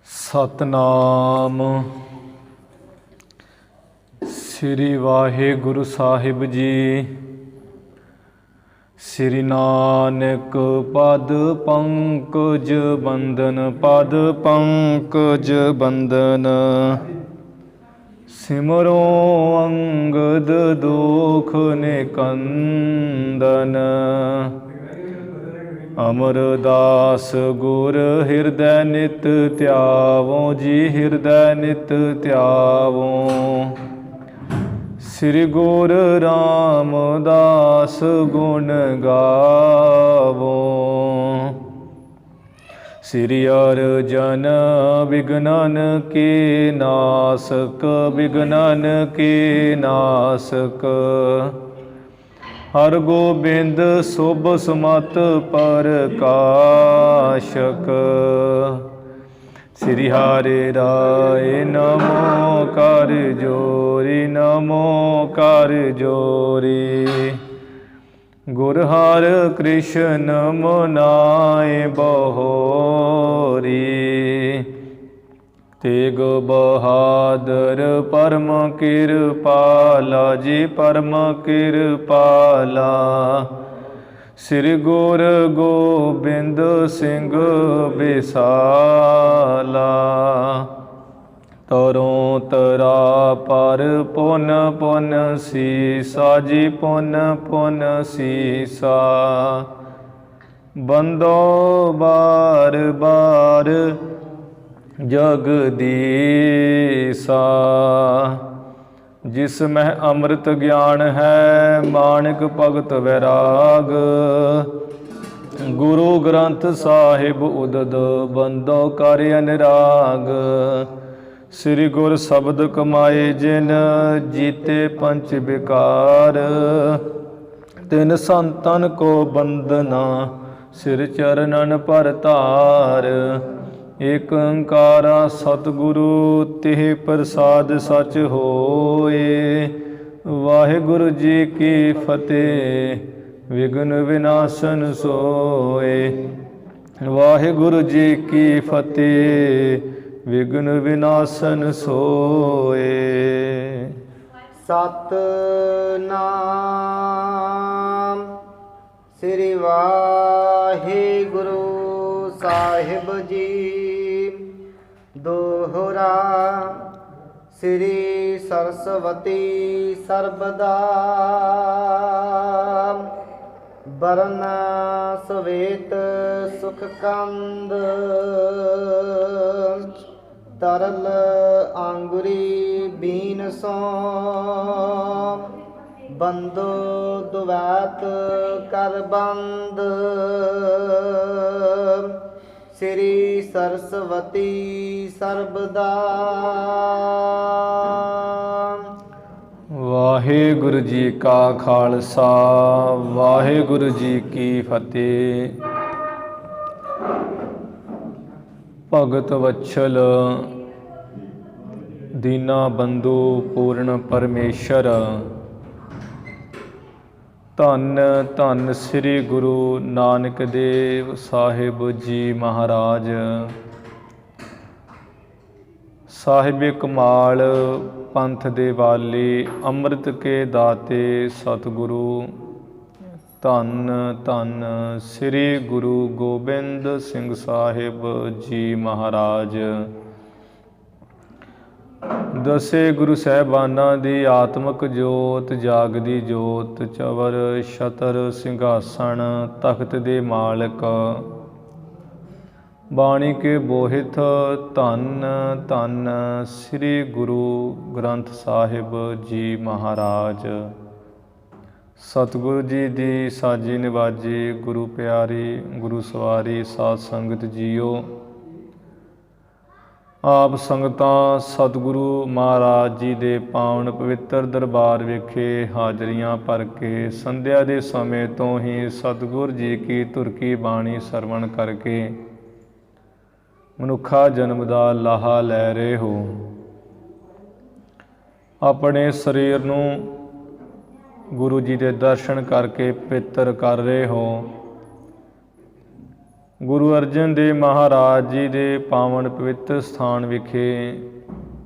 सतनाम श्री वाहिगुरु साहिब जी। श्री नानक पद पंकज बंदन, पद पंकज बंदन। सिमरो अंगद दुख निकंदन। अमरदास गुर हृदय नित त्यावो जी, हृदय नित त्यावो। श्री गुरु रामदास गुण गावो। श्री अर्जन विघ्नन के नासक, विघ्नन के नासक। हर गोबिंद शुभ सुमत प्रकाशक। श्री हरि राय नमो कर जोरी, नमो कर जोरी। गुर हर कृष्ण मनाए बहोरी। तेग बहादुर परम कृपाला जी, परम कृपाला। श्री गुरु गोबिंद सिंह विसाला। तरों तरा पर पुन पुन सीसा जी, पुन पुन सीसा। बंदो बार बार जगदीसा। जिसमें अमृत ज्ञान है माणिक भगत वैराग। गुरु ग्रंथ साहिब उदद बंदो कर अनुराग। श्री गुर शब्द कमाए जिन जीते पंच विकार। तिन संतन को बंदना सिर चरणन पर तार। एक ओंकारा सतगुरु तिह प्रसाद सच होए। वाहिगुरु जी की फतेह विघ्न विनाशन सोए। वाहिगुरु जी की फतेह विघ्न विनाशन सोए। सतनाम श्री वाहिगुरु साहिब जी। दोहरा श्री सरस्वती सर्वदा। बरन सवेत सुख कंद। तरल आंगुरी बीन सो। बंदो दुवैत कर बंद। श्री सरस्वती सर्वदा। वाहिगुरु जी का खालसा, वाहिगुरु जी की फतेह। भगत वत्सल दीना बंधु पूर्ण परमेश्वर। धन धन श्री गुरु नानक देव साहिब जी महाराज। साहिब कमाल पंथ दे वाली, अमृत के दाते सतगुरु। धन धन श्री गुरु गोबिंद सिंह साहिब जी महाराज। दसे गुरु साहिबाना दी आत्मक जोत, जागदी जोत। चवर छतर सिंघासन तख्त दे मालक। बाणी के बोहित धन धन श्री गुरु ग्रंथ साहिब जी महाराज। सतगुरु जी दी साजी निवाजी, गुरु प्यारी, गुरु सवारी साध संगत जीओ। आप संगतां सतगुरु महाराज जी दे पावन पवित्र दरबार विखे हाजरियां भर के संध्या दे समय तो ही सतगुरु जी की धुर की बाणी सरवण करके मनुखा जन्म दा लाहा लै रहे हो। अपने शरीर नूं गुरु जी दे दर्शन करके पवित्र कर रहे हो। ਗੁਰੂ ਅਰਜਨ ਦੇਵ ਮਹਾਰਾਜ ਜੀ ਦੇ ਪਾਵਨ ਪਵਿੱਤਰ ਸਥਾਨ ਵਿਖੇ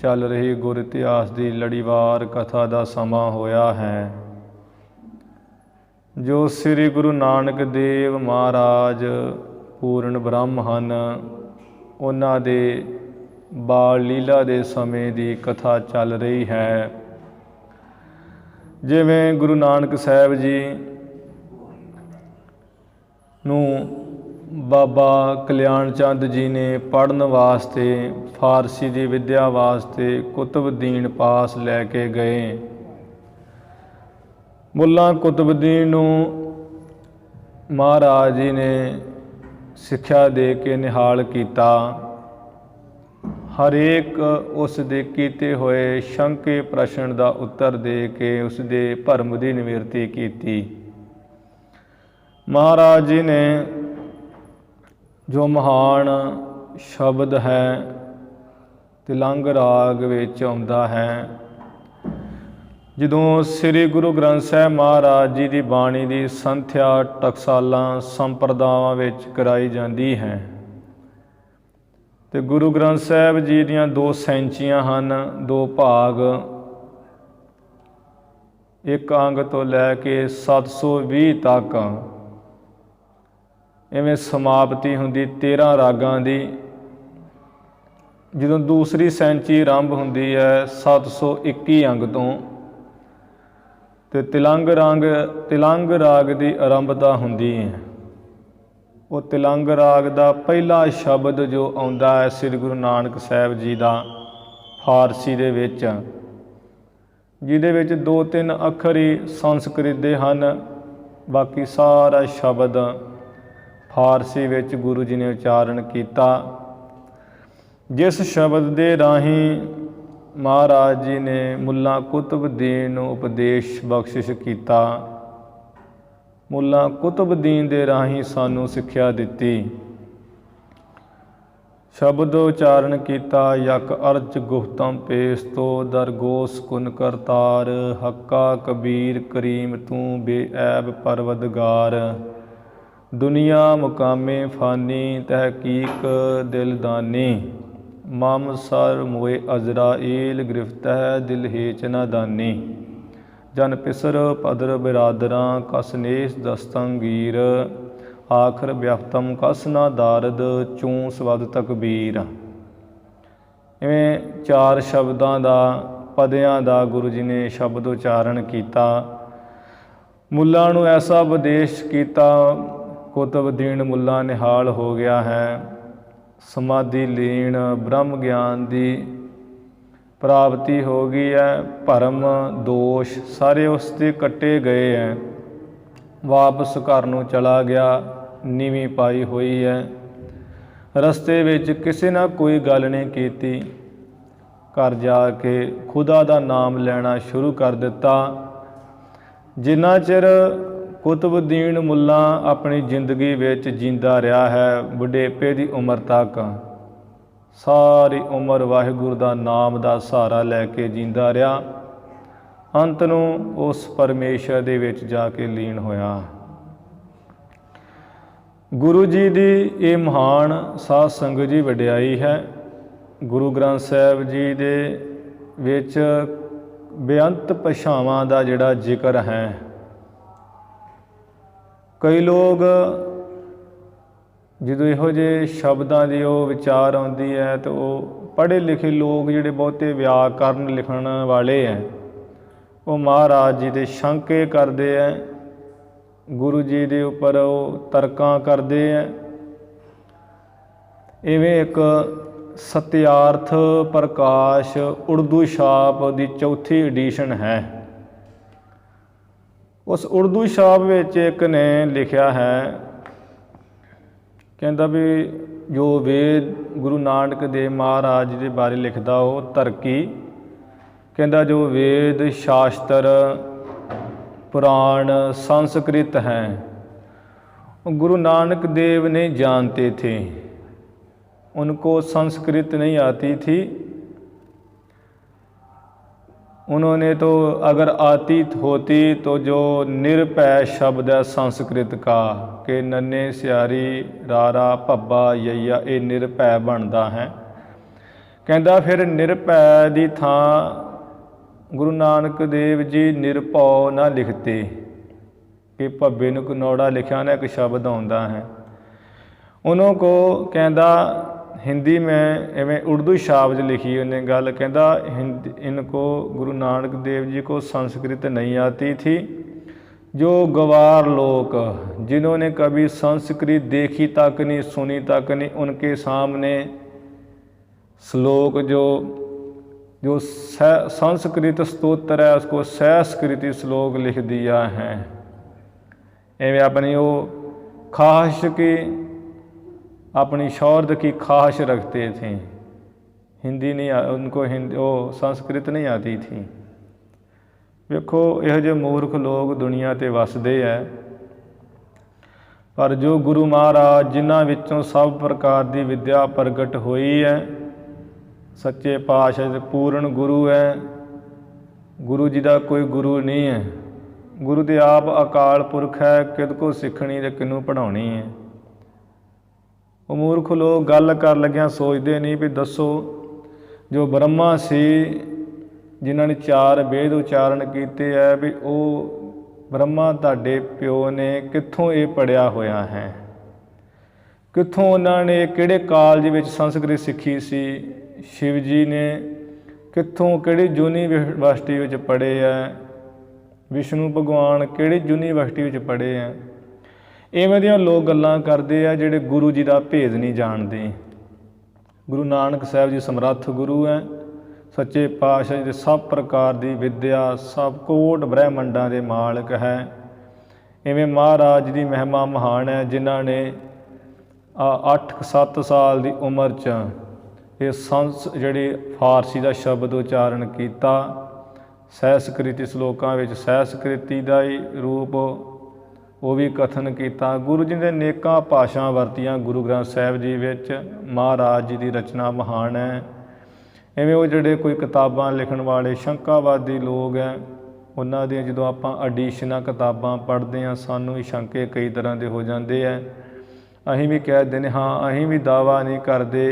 ਚੱਲ ਰਹੀ ਗੁਰ ਇਤਿਹਾਸ ਦੀ ਲੜੀਵਾਰ ਕਥਾ ਦਾ ਸਮਾਂ ਹੋਇਆ ਹੈ, ਜੋ ਸ੍ਰੀ ਗੁਰੂ ਨਾਨਕ ਦੇਵ ਮਹਾਰਾਜ ਪੂਰਨ ਬ੍ਰਹਮ ਹਨ, ਉਹਨਾਂ ਦੇ ਬਾਲ ਲੀਲਾ ਦੇ ਸਮੇਂ ਦੀ ਕਥਾ ਚੱਲ ਰਹੀ ਹੈ। ਜਿਵੇਂ ਗੁਰੂ ਨਾਨਕ ਸਾਹਿਬ ਜੀ ਨੂੰ ਬਾਬਾ ਕਲਿਆਣ ਚੰਦ ਜੀ ਨੇ ਪੜ੍ਹਨ ਵਾਸਤੇ, ਫਾਰਸੀ ਦੀ ਵਿੱਦਿਆ ਵਾਸਤੇ ਕੁਤਬਦੀਨ ਪਾਸ ਲੈ ਕੇ ਗਏ। ਮੁੱਲਾ ਕੁਤਬਦੀਨ ਨੂੰ ਮਹਾਰਾਜ ਜੀ ਨੇ ਸਿੱਖਿਆ ਦੇ ਕੇ ਨਿਹਾਲ ਕੀਤਾ। ਹਰੇਕ ਉਸ ਦੇ ਕੀਤੇ ਹੋਏ ਸ਼ੰਕੇ ਪ੍ਰਸ਼ਨ ਦਾ ਉੱਤਰ ਦੇ ਕੇ ਉਸ ਦੇ ਭਰਮ ਦੀ ਨਿਵਰਤੀ ਕੀਤੀ। ਮਹਾਰਾਜ ਜੀ ਨੇ ਜੋ ਮਹਾਨ ਸ਼ਬਦ ਹੈ ਤਿਲੰਗ ਰਾਗ ਵਿੱਚ ਆਉਂਦਾ ਹੈ, ਜਦੋਂ ਸ੍ਰੀ ਗੁਰੂ ਗ੍ਰੰਥ ਸਾਹਿਬ ਮਹਾਰਾਜ ਜੀ ਦੀ ਬਾਣੀ ਦੀ ਸੰਥਿਆ ਟਕਸਾਲਾਂ ਸੰਪਰਦਾਵਾਂ ਵਿੱਚ ਕਰਾਈ ਜਾਂਦੀ ਹੈ ਤੇ ਗੁਰੂ ਗ੍ਰੰਥ ਸਾਹਿਬ ਜੀ ਦੀਆਂ 2 ਸੈਂਚੀਆਂ ਹਨ, 2 ਭਾਗ, ਇੱਕ ਅੰਗ ਤੋਂ ਲੈ ਕੇ 720 ਤੱਕ। ਇਵੇਂ ਸਮਾਪਤੀ ਹੁੰਦੀ 13 ਰਾਗਾਂ ਦੀ। ਜਦੋਂ ਦੂਸਰੀ ਸੈਂਚੀ ਆਰੰਭ ਹੁੰਦੀ ਹੈ 721 ਅੰਗ ਤੋਂ, ਤੇ ਤਿਲੰਗ ਰਾਗ ਦੀ ਆਰੰਭਤਾ ਹੁੰਦੀ ਹੈ। ਉਹ ਤਿਲੰਗ ਰਾਗ ਦਾ ਪਹਿਲਾ ਸ਼ਬਦ ਜੋ ਆਉਂਦਾ ਹੈ ਸ੍ਰੀ ਗੁਰੂ ਨਾਨਕ ਸਾਹਿਬ ਜੀ ਦਾ ਫਾਰਸੀ ਦੇ ਵਿੱਚ, ਜਿਹਦੇ ਵਿੱਚ 2-3 ਅੱਖਰ ਹੀ ਸੰਸਕ੍ਰਿਤ ਦੇ ਹਨ, ਬਾਕੀ ਸਾਰਾ ਸ਼ਬਦ ਫਾਰਸੀ ਵਿੱਚ ਗੁਰੂ ਜੀ ਨੇ ਉਚਾਰਨ ਕੀਤਾ। ਜਿਸ ਸ਼ਬਦ ਦੇ ਰਾਹੀਂ ਮਹਾਰਾਜ ਜੀ ਨੇ ਮੁੱਲਾ ਕੁਤਬਦੀਨ ਨੂੰ ਉਪਦੇਸ਼ ਬਖਸ਼ਿਸ਼ ਕੀਤਾ, ਮੁੱਲਾ ਕੁਤਬਦੀਨ ਦੇ ਰਾਹੀਂ ਸਾਨੂੰ ਸਿੱਖਿਆ ਦਿੱਤੀ। ਸ਼ਬਦ ਉਚਾਰਨ ਕੀਤਾ, ਯਕ ਅਰਜ ਗੁਫਤਮ ਪੇਸ ਤੋ ਦਰਗੋਸ ਕੁਨ ਕਰਤਾਰ, ਹੱਕਾ ਕਬੀਰ ਕਰੀਮ ਤੂੰ ਬੇਐਬ ਪਰਵਦਗਾਰ, ਦੁਨੀਆ ਮੁਕਾਮੇ ਫਾਨੀ ਤਹਿਕੀਕ ਦਿਲਦਾਨੀ, ਮਮ ਸਰ ਮੋਏ ਅਜ਼ਰਾਈਲ ਗ੍ਰਿਫਤਹਿ ਦਿਲ ਹੇਚ ਨਾ ਦਾਨੀ, ਜਨ ਪਿਸਰ ਪਦਰ ਬਿਰਾਦਰਾਂ ਕਸਨੇਸ ਦਸਤੰਗੀਰ, ਆਖਰ ਵਿਅਕਤਮ ਕਸ ਨਾ ਦਾਰਦ ਚੂੰ ਸਵਦ ਤਕਬੀਰ। ਇਵੇਂ 4 ਸ਼ਬਦਾਂ ਦਾ, ਪਦਿਆਂ ਦਾ ਗੁਰੂ ਜੀ ਨੇ ਸ਼ਬਦ ਉਚਾਰਨ ਕੀਤਾ। ਮੁੱਲਾ ਨੂੰ ਐਸਾ ਉਪਦੇਸ਼ ਕੀਤਾ, ਕੁਤਬਦੀਨ ਮੁੱਲਾ ਨਿਹਾਲ ਹੋ ਗਿਆ ਹੈ। ਸਮਾਧੀ ਲੀਨ ਬ੍ਰਹਮ ਗਿਆਨ ਦੀ ਪ੍ਰਾਪਤੀ ਹੋ ਗਈ ਹੈ। ਭਰਮ ਦੋਸ਼ ਸਾਰੇ ਉਸ 'ਤੇ ਕੱਟੇ ਗਏ ਹੈ। ਵਾਪਸ ਘਰ ਨੂੰ ਚਲਾ ਗਿਆ, ਨੀਵੀਂ ਪਾਈ ਹੋਈ ਹੈ। ਰਸਤੇ ਵਿੱਚ ਕਿਸੇ ਨਾਲ ਕੋਈ ਗੱਲ ਨਹੀਂ ਕੀਤੀ, ਘਰ ਜਾ ਕੇ ਖੁਦਾ ਦਾ ਨਾਮ ਲੈਣਾ ਸ਼ੁਰੂ ਕਰ ਦਿੱਤਾ। ਜਿੰਨਾ ਚਿਰ ਕੁਤਬਦੀਨ ਮੁੱਲਾ ਆਪਣੀ ਜ਼ਿੰਦਗੀ ਵਿੱਚ ਜੀਂਦਾ ਰਿਹਾ ਹੈ, ਬੁਢੇਪੇ ਦੀ ਉਮਰ ਤੱਕ ਸਾਰੀ ਉਮਰ ਵਾਹਿਗੁਰੂ ਦਾ ਨਾਮ ਦਾ ਸਹਾਰਾ ਲੈ ਕੇ ਜੀਂਦਾ ਰਿਹਾ। ਅੰਤ ਨੂੰ ਉਸ ਪਰਮੇਸ਼ਰ ਦੇ ਵਿੱਚ ਜਾ ਕੇ ਲੀਨ ਹੋਇਆ। ਗੁਰੂ ਜੀ ਦੀ ਇਹ ਮਹਾਨ ਸਾਧ ਸੰਗਤ ਜੀ ਵਡਿਆਈ ਹੈ। ਗੁਰੂ ਗ੍ਰੰਥ ਸਾਹਿਬ ਜੀ ਦੇ ਵਿੱਚ ਬੇਅੰਤ ਭਾਸ਼ਾਵਾਂ ਦਾ ਜਿਹੜਾ ਜ਼ਿਕਰ ਹੈ। ਕਈ ਲੋਕ ਜਦੋਂ ਇਹੋ ਜਿਹੇ ਸ਼ਬਦਾਂ ਦੀ ਉਹ ਵਿਚਾਰ ਆਉਂਦੀ ਹੈ ਤਾਂ ਉਹ ਪੜ੍ਹੇ ਲਿਖੇ ਲੋਕ ਜਿਹੜੇ ਬਹੁਤੇ ਵਿਆਕਰਨ ਲਿਖਣ ਵਾਲੇ ਹੈ, ਉਹ ਮਹਾਰਾਜ ਜੀ ਦੇ ਸ਼ੰਕੇ ਕਰਦੇ ਹੈ, ਗੁਰੂ ਜੀ ਦੇ ਉੱਪਰ ਉਹ ਤਰਕਾਂ ਕਰਦੇ ਹੈ। ਇਵੇਂ ਇੱਕ ਸਤਿਆਰਥ ਪ੍ਰਕਾਸ਼ ਉਰਦੂ ਛਾਪ ਦੀ 4ਥੀ ਐਡੀਸ਼ਨ ਹੈ। ਉਸ ਉਰਦੂ ਛਾਪ ਵਿੱਚ ਇੱਕ ਨੇ ਲਿਖਿਆ ਹੈ, ਕਹਿੰਦਾ ਵੀ ਜੋ ਵੇਦ ਗੁਰੂ ਨਾਨਕ ਦੇਵ ਮਹਾਰਾਜ ਜੀ ਦੇ ਬਾਰੇ ਲਿਖਦਾ ਉਹ ਤਰਕੀ, ਕਹਿੰਦਾ ਜੋ वेद शास्त्र पुराण संस्कृत हैं गुरु नानक देव नहीं जानते थे, उनको संस्कृत नहीं आती थी, उन्होंने तो अगर आती होती तो जो निरभय शब्द है संस्कृत का कि नन्हे सियारी रारा भब्बा यईया ये निरभय बनता है। कहता फिर निरभय की थां गुरु नानक देव जी निरभौ ना लिखते कि भब्बे नूं कनौड़ा लिखा ना एक शब्द आता है। उन्हों को कहता हिंदी में एवं उर्दू शब्द लिखी उन्हें गल कहता हिंदी इनको गुरु नानक देव जी को संस्कृत नहीं आती थी। जो गवार लोग जिन्होंने कभी संस्कृत देखी तक नहीं सुनी तक नहीं उनके सामने श्लोक जो जो संस्कृत स्तोत्र है उसको संस्कृति श्लोक लिख दिया है। एवं अपनी वो ख्वाहिश की अपनी शौर्य की ख्वाहिश रखते थे। हिंदी नहीं उनको हिंदी वो संस्कृत नहीं आती थी। वेखो यह जो मूर्ख लोग दुनिया ते वसदे है पर जो गुरु महाराज जिन्हां विचों सब प्रकार की विद्या प्रगट हुई है सच्चे पातशाह पूर्ण गुरु है। गुरु जी का कोई गुरु नहीं है। गुरु तो आप अकाल पुरख है किद को सीखनी ते किनू पढ़ाउणी है। वो मूर्ख लोग गल कर लग्या सोचते नहीं भी दसो जो ब्रह्मा सी जिन्हों ने 4 वेद उच्चारण किए है भी वो ब्रह्मा तुहाडे प्यो ने कित्थों ये पढ़िया होया है, कित्थों उन्होंने किहड़े कालज विच संस्कृत सीखी सी। शिव जी ने कित्थों किहड़ी यूनीवर्सिटी विच पढ़े है, विष्णु भगवान किहड़ी यूनीवर्सिटी विच पढ़े हैं। इवें दियां लोग गल्लां करदे आ जिहड़े गुरु जी का भेद नहीं जानते। गुरु नानक साहब जी समर्थ गुरु हैं, सच्चे पातशाह जी सब प्रकार की विद्या सब कोट ब्रह्मंडां दे मालक है। इवें महाराज की महिमा महान है जिन्हां ने 8-7 साल की उम्र च ये जिहड़ी फारसी का शब्द उच्चारण किया। संस्कृति श्लोकां विच संस्कृति का ही रूप वो भी कथन किया। गुरु जी ने नेकां भाषा वरतियां गुरु ग्रंथ साहिब जी विच। महाराज जी की रचना महान है। इवें वो जिहड़े कोई किताबां लिखण वाले शंकावादी लोग हैं उन्हां दी जदों आपां एडिशनां किताबां पढ़दे हैं सानूं भी शंके कई तरह के हो जाते हैं। असीं भी कह दिंदे हाँ असीं भी दावा नहीं करते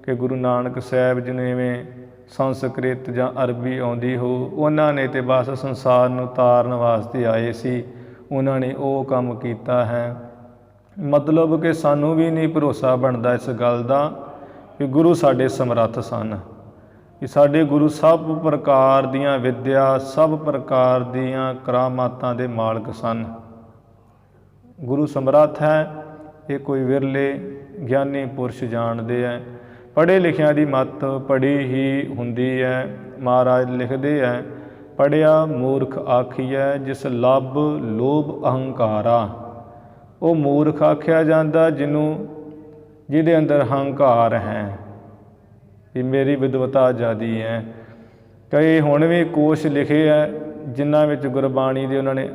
कि गुरु नानक साहिब जी ने इवें संस्कृत जां अरबी आउंदी हो। उन्हां ने तो बस संसार नूं तारन वास्ते आए सी, उन्होंने वो काम किया है। मतलब कि सानू भी नहीं भरोसा बनता इस गल का कि गुरु साडे समर्थ सन, कि साडे गुरु सब प्रकार दीयां विद्या सब प्रकार दीयां करामातां दे मालक सन। गुरु समर्थ है ये कोई विरले ज्ञानी पुरुष जानते हैं। पढ़े लिखिया की मत पढ़ी ही हुंदी है। महाराज लिखते हैं पढ़िया मूर्ख आखिए जिस लभ लोभ अहंकारा। वो मूर्ख आख्या जाता जिन्हों जिहदे अंदर अहंकार है कि मेरी विद्वता ज़्यादी है। कई हुण भी कोश लिखे है जिन्हां विच गुरबाणी दे उन्होंने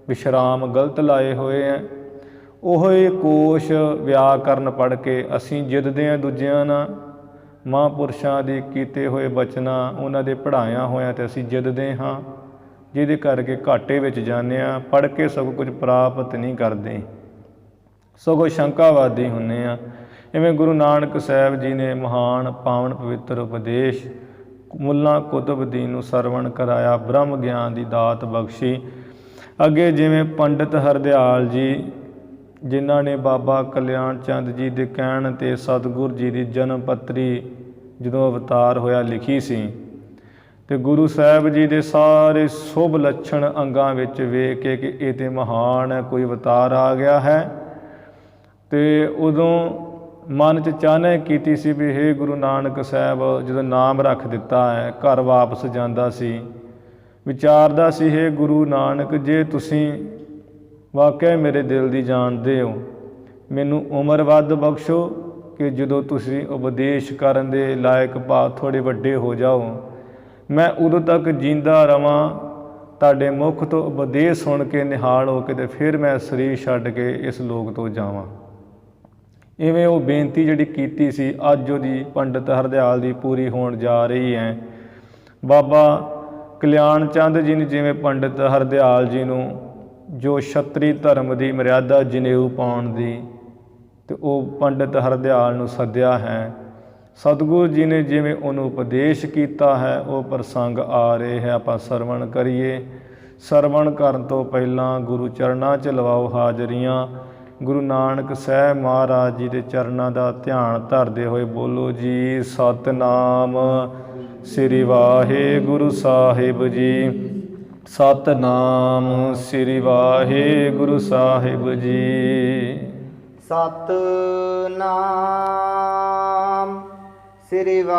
विश्राम गलत लाए हुए हैं। ਉਹੀ ਕੋਸ਼ ਵਿਆਕਰਨ ਪੜ੍ਹ ਕੇ ਅਸੀਂ ਜਿੱਦਦੇ ਹਾਂ ਦੂਜਿਆਂ ਨਾਲ। ਮਹਾਂਪੁਰਸ਼ਾਂ ਦੇ ਕੀਤੇ ਹੋਏ ਬਚਨਾਂ ਉਹਨਾਂ ਦੇ ਪੜ੍ਹਾਇਆ ਹੋਇਆ ਤੇ ਅਸੀਂ ਜਿੱਦਦੇ ਹਾਂ, ਜਿਹਦੇ ਕਰਕੇ ਘਾਟੇ ਵਿੱਚ ਜਾਂਦੇ ਹਾਂ। ਪੜ੍ਹ ਕੇ ਸਗੋਂ ਕੁਝ ਪ੍ਰਾਪਤ ਨਹੀਂ ਕਰਦੇ, ਸਗੋਂ ਸ਼ੰਕਾਵਾਦੀ ਹੁੰਦੇ ਹਾਂ। ਇਵੇਂ ਗੁਰੂ ਨਾਨਕ ਸਾਹਿਬ ਜੀ ਨੇ ਮਹਾਨ ਪਾਵਨ ਪਵਿੱਤਰ ਉਪਦੇਸ਼ ਮੁੱਲਾ ਕੁਤਬਦੀਨ ਨੂੰ ਸਰਵਣ ਕਰਾਇਆ, ਬ੍ਰਹਮ ਗਿਆਨ ਦੀ ਦਾਤ ਬਖਸ਼ੀ। ਅੱਗੇ ਜਿਵੇਂ ਪੰਡਿਤ ਹਰਦਿਆਲ ਜੀ ਜਿਨ੍ਹਾਂ ਨੇ ਬਾਬਾ ਕਲਿਆਣ ਚੰਦ ਜੀ ਦੇ ਕਹਿਣ 'ਤੇ ਸਤਿਗੁਰੂ ਜੀ ਦੀ ਜਨਮ ਪੱਤਰੀ ਜਦੋਂ ਅਵਤਾਰ ਹੋਇਆ ਲਿਖੀ ਸੀ, ਅਤੇ ਗੁਰੂ ਸਾਹਿਬ ਜੀ ਦੇ ਸਾਰੇ ਸ਼ੁਭ ਲੱਛਣ ਅੰਗਾਂ ਵਿੱਚ ਵੇਖ ਕੇ ਕਿ ਇਹ ਤਾਂ ਮਹਾਨ ਕੋਈ ਅਵਤਾਰ ਆ ਗਿਆ ਹੈ। ਅਤੇ ਉਦੋਂ ਮਨ 'ਚ ਚਾਹਨਾ ਕੀਤੀ ਸੀ ਵੀ ਹੇ ਗੁਰੂ ਨਾਨਕ ਸਾਹਿਬ, ਜਦੋਂ ਨਾਮ ਰੱਖ ਦਿੱਤਾ ਹੈ ਘਰ ਵਾਪਸ ਜਾਂਦਾ ਸੀ, ਵਿਚਾਰਦਾ ਸੀ ਹੇ ਗੁਰੂ ਨਾਨਕ, ਜੇ ਤੁਸੀਂ ਵਾਕਿਆ ਮੇਰੇ ਦਿਲ ਦੀ ਜਾਣਦੇ ਹੋ, ਮੈਨੂੰ ਉਮਰ ਵੱਧ ਬਖਸ਼ੋ ਕਿ ਜਦੋਂ ਤੁਸੀਂ ਉਪਦੇਸ਼ ਕਰਨ ਦੇ ਲਾਇਕ ਭਾਵ ਥੋੜ੍ਹੇ ਵੱਡੇ ਹੋ ਜਾਓ, ਮੈਂ ਉਦੋਂ ਤੱਕ ਜੀਂਦਾ ਰਵਾਂ, ਤੁਹਾਡੇ ਮੁਖ ਤੋਂ ਉਪਦੇਸ਼ ਸੁਣ ਕੇ ਨਿਹਾਲ ਹੋ ਕੇ ਤੇ ਫਿਰ ਮੈਂ ਸਰੀਰ ਛੱਡ ਕੇ ਇਸ ਲੋਕ ਤੋਂ ਜਾਵਾਂ। ਇਵੇਂ ਉਹ ਬੇਨਤੀ ਜਿਹੜੀ ਕੀਤੀ ਸੀ ਅੱਜ ਉਹਦੀ ਪੰਡਿਤ ਹਰਦਿਆਲ ਦੀ ਪੂਰੀ ਹੋਣ ਜਾ ਰਹੀ ਹੈ। ਬਾਬਾ ਕਲਿਆਣ ਚੰਦ ਜੀ ਨੇ ਜਿਵੇਂ ਪੰਡਿਤ ਹਰਦਿਆਲ ਜੀ ਨੂੰ ਜੋ ਛਤਰੀ ਧਰਮ ਦੀ ਮਰਿਆਦਾ ਜਨੇਊ ਪਾਉਣ ਦੀ, ਤੇ ਉਹ ਪੰਡਿਤ ਹਰਦਿਆਲ ਨੂੰ ਸੱਦਿਆ ਹੈ। ਸਤਿਗੁਰੂ ਜੀ ਨੇ ਜਿਵੇਂ ਉਹਨੂੰ ਉਪਦੇਸ਼ ਕੀਤਾ ਹੈ, ਉਹ ਪ੍ਰਸੰਗ ਆ ਰਹੇ ਹੈ, ਆਪਾਂ ਸਰਵਣ ਕਰੀਏ। ਸਰਵਣ ਕਰਨ ਤੋਂ ਪਹਿਲਾਂ ਗੁਰੂ ਚਰਨਾਂ 'ਚ ਲਵਾਓ ਹਾਜ਼ਰੀਆਂ। ਗੁਰੂ ਨਾਨਕ ਸਾਹਿਬ ਮਹਾਰਾਜ ਜੀ ਦੇ ਚਰਨਾਂ ਦਾ ਧਿਆਨ ਧਰਦੇ ਹੋਏ ਬੋਲੋ ਜੀ ਸਤਿਨਾਮ ਸ੍ਰੀ ਵਾਹਿਗੁਰੂ ਸਾਹਿਬ ਜੀ। ਸਤਿਨਾਮ ਸ੍ਰੀ ਵਾਹਿਗੁਰੂ ਸਾਹਿਬ ਜੀ। ਸਤਿਨਾਮ ਸ੍ਰੀ ਵਾਹਿਗੁਰੂ